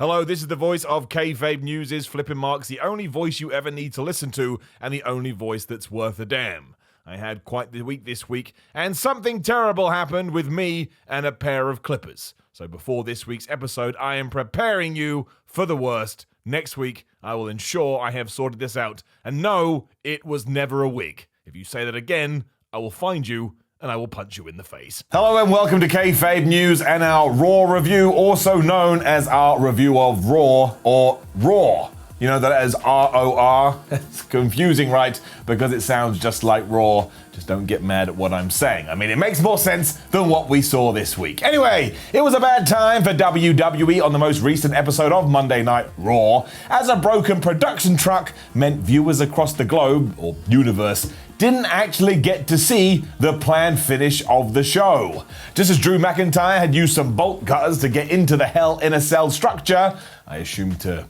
Hello, this is the voice of Kayfabe News' Flippin' Marks, the only voice you ever need to listen to, and the only voice that's worth a damn. I had quite the week this week, and something terrible happened with me and a pair of clippers. So before this week's episode, I am preparing you for the worst. Next week, I will ensure I have sorted this out. And no, it was never a wig. If you say that again, I will find you and I will punch you in the face. Hello and welcome to Kayfabe News and our Raw review, also known as our review of Raw or Raw. You know that as R-O-R? It's confusing, right? Because it sounds just like Raw. Just don't get mad at what I'm saying. I mean, it makes more sense than what we saw this week. Anyway, it was a bad time for WWE on the most recent episode of Monday Night Raw, as a broken production truck meant viewers across the globe, or universe, didn't actually get to see the planned finish of the show. Just as Drew McIntyre had used some bolt cutters to get into the Hell in a Cell structure, I assume to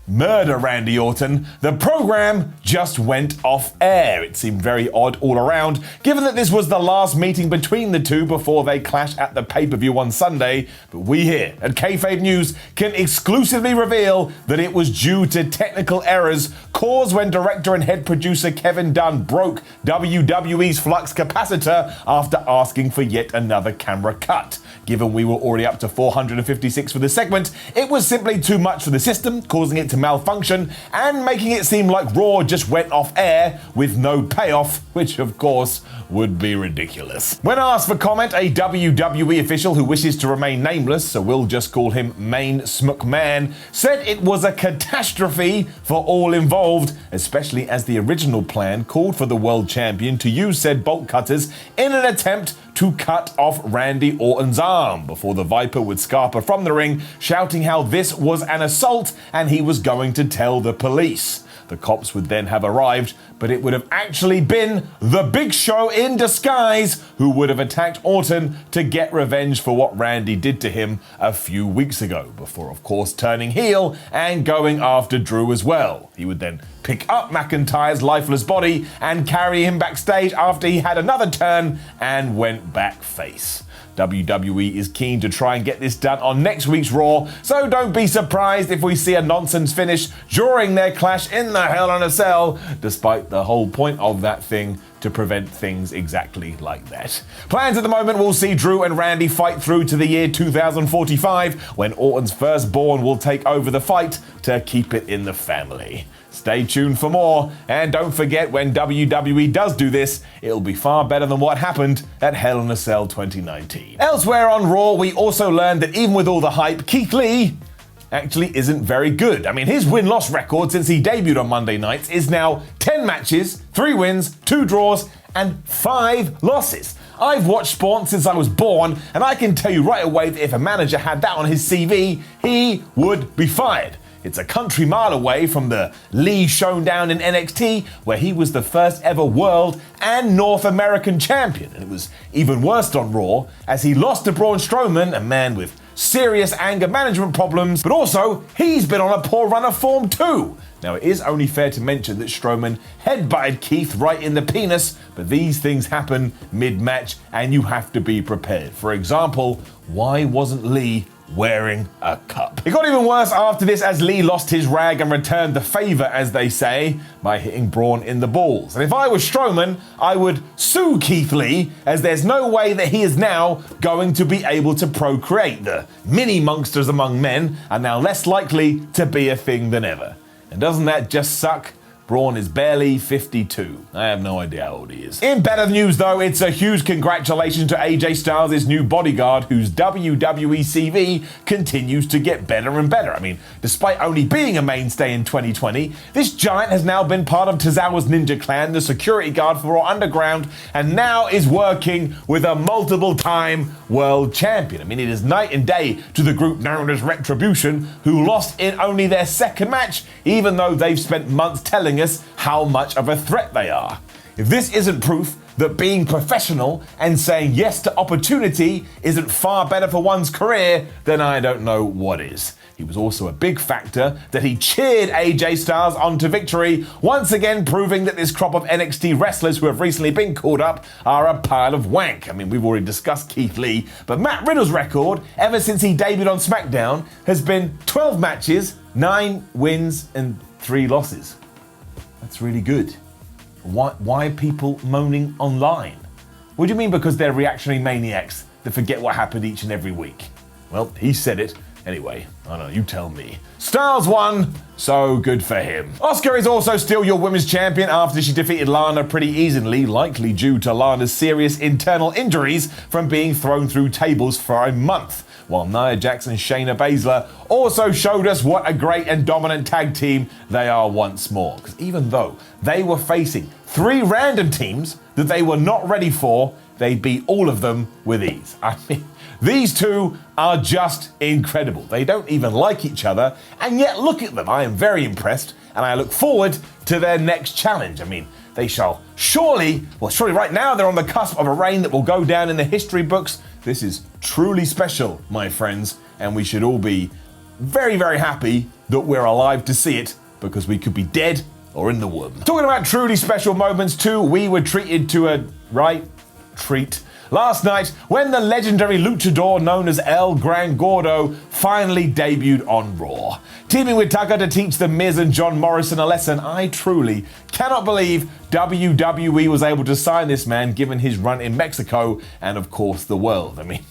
murder Randy Orton, the program just went off air. It seemed very odd all around, given that this was the last meeting between the two before they clash at the pay-per-view on Sunday. But we here at Kayfabe News can exclusively reveal that it was due to technical errors caused when director and head producer Kevin Dunn broke WWE's flux capacitor after asking for yet another camera cut. Given we were already up to 456 for the segment, it was simply too much for the system, causing it to malfunction and making it seem like Raw just went off air with no payoff, which of course would be ridiculous. When asked for comment, a WWE official who wishes to remain nameless, so we'll just call him Main Smookman, said it was a catastrophe for all involved, especially as the original plan called for the world champion to use said bolt cutters in an attempt to cut off Randy Orton's arm before the Viper would scarper from the ring, shouting how this was an assault and he was going to tell the police. The cops would then have arrived, but it would have actually been the Big Show in disguise who would have attacked Orton to get revenge for what Randy did to him a few weeks ago, before of course turning heel and going after Drew as well. He would then pick up McIntyre's lifeless body and carry him backstage after he had another turn and went back face. WWE is keen to try and get this done on next week's Raw, so don't be surprised if we see a nonsense finish during their clash in the Hell in a Cell, despite the whole point of that thing to prevent things exactly like that. Plans at the moment will see Drew and Randy fight through to the year 2045, when Orton's firstborn will take over the fight to keep it in the family. Stay tuned for more, and don't forget, when WWE does do this, it'll be far better than what happened at Hell in a Cell 2019. Elsewhere on Raw, we also learned that even with all the hype, Keith Lee actually isn't very good. I mean, his win-loss record since he debuted on Monday nights is now 10 matches, 3 wins, 2 draws, and 5 losses. I've watched Spawn since I was born, and I can tell you right away that if a manager had that on his CV, he would be fired. It's a country mile away from the Lee showdown in NXT, where he was the first ever world and North American champion. And it was even worse on Raw, as he lost to Braun Strowman, a man with serious anger management problems, but also he's been on a poor run of form too. Now, it is only fair to mention that Strowman headbutted Keith right in the penis, but these things happen mid-match and you have to be prepared. For example, why wasn't Lee wearing a cup? It got even worse after this, as Lee lost his rag and returned the favor, as they say, by hitting Braun in the balls. And if I was Strowman, I would sue Keith Lee, as there's no way that he is now going to be able to procreate. The mini monsters among men are now less likely to be a thing than ever. And doesn't that just suck? Braun is barely 52. I have no idea how old he is. In better news though, it's a huge congratulations to AJ Styles' new bodyguard, whose WWE CV continues to get better and better. I mean, despite only being a mainstay in 2020, this giant has now been part of Tozawa's Ninja Clan, the security guard for Raw Underground, and now is working with a multiple-time world champion. I mean, it is night and day to the group known as Retribution, who lost in only their second match, even though they've spent months telling us how much of a threat they are. If this isn't proof that being professional and saying yes to opportunity isn't far better for one's career, then I don't know what is. He was also a big factor that he cheered AJ Styles on to victory, once again proving that this crop of NXT wrestlers who have recently been called up are a pile of wank. I mean, we've already discussed Keith Lee, but Matt Riddle's record, ever since he debuted on SmackDown, has been 12 matches, 9 wins and 3 losses. That's really good. Why are people moaning online? What do you mean because they're reactionary maniacs that forget what happened each and every week? Well, he said it. Anyway, I don't know, you tell me. Styles won, so good for him. Asuka is also still your women's champion after she defeated Lana pretty easily, likely due to Lana's serious internal injuries from being thrown through tables for a month. While Nia Jax and Shayna Baszler also showed us what a great and dominant tag team they are once more. Because even though they were facing 3 random teams that they were not ready for, they beat all of them with ease. I mean, these two are just incredible. They don't even like each other, and yet look at them. I am very impressed, and I look forward to their next challenge. I mean, they shall surely right now they're on the cusp of a reign that will go down in the history books. This is truly special, my friends, and we should all be very, very happy that we're alive to see it, because we could be dead or in the womb. Talking about truly special moments too, we were treated to a treat last night when the legendary luchador known as El Gran Gordo finally debuted on Raw. Teaming with Tucker to teach The Miz and John Morrison a lesson, I truly cannot believe WWE was able to sign this man given his run in Mexico and of course the world. I mean,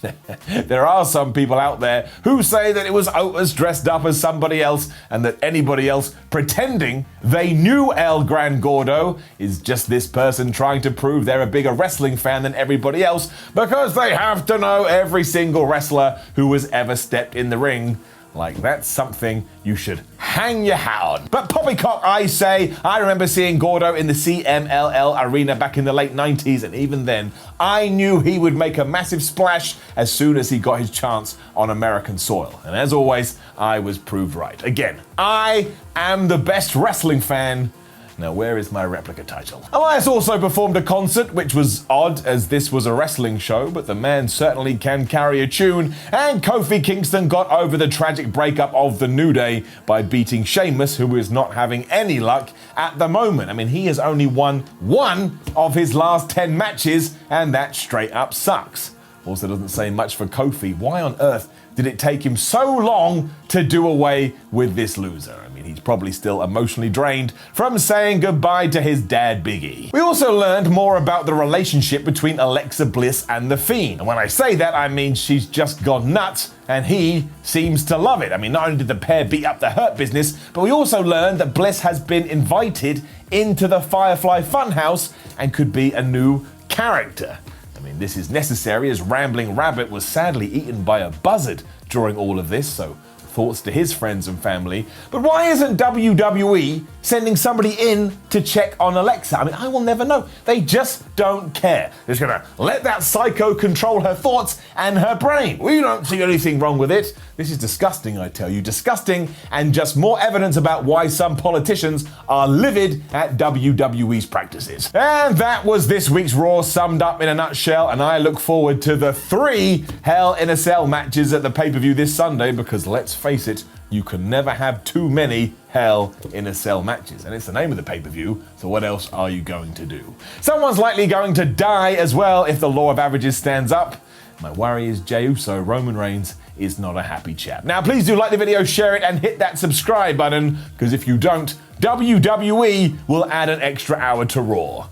there are some people out there who say that it was Otis dressed up as somebody else and that anybody else pretending they knew El Gran Gordo is just this person trying to prove they're a bigger wrestling fan than everybody else because they have to know every single wrestler who has ever stepped in the ring. Like, that's something you should hang your hat on. But poppycock, I say. I remember seeing Gordo in the CMLL arena back in the late 90s, and even then, I knew he would make a massive splash as soon as he got his chance on American soil. And as always, I was proved right. Again, I am the best wrestling fan. Now, where is my replica title? Elias also performed a concert, which was odd as this was a wrestling show, but the man certainly can carry a tune, and Kofi Kingston got over the tragic breakup of the New Day by beating Sheamus, who is not having any luck at the moment. I mean, he has only won 1 of his last 10 matches, and that straight up sucks. Also doesn't say much for Kofi. Why on earth did it take him so long to do away with this loser? I mean, he's probably still emotionally drained from saying goodbye to his dad, Big E. We also learned more about the relationship between Alexa Bliss and The Fiend. And when I say that, I mean she's just gone nuts, and he seems to love it. I mean, not only did the pair beat up the Hurt Business, but we also learned that Bliss has been invited into the Firefly Funhouse and could be a new character. I mean, this is necessary as Rambling Rabbit was sadly eaten by a buzzard during all of this, so thoughts to his friends and family. But why isn't WWE sending somebody in to check on Alexa? I mean, I will never know. They just don't care. They're just gonna let that psycho control her thoughts and her brain. We don't see anything wrong with it. This is disgusting, I tell you. Disgusting, and just more evidence about why some politicians are livid at WWE's practices. And that was this week's Raw summed up in a nutshell, and I look forward to the 3 Hell in a Cell matches at the pay-per-view this Sunday, because let's face it, you can never have too many Hell in a Cell matches. And it's the name of the pay-per-view, so what else are you going to do? Someone's likely going to die as well if the law of averages stands up. My worry is Jey Uso, Roman Reigns, is not a happy chap. Now, please do like the video, share it, and hit that subscribe button, because if you don't, WWE will add an extra hour to Raw.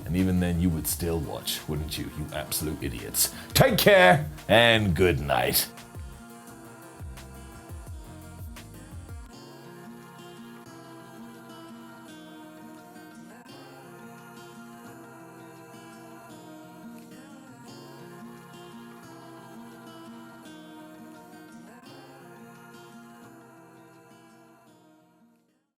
And even then, you would still watch, wouldn't you, you absolute idiots. Take care, and good night.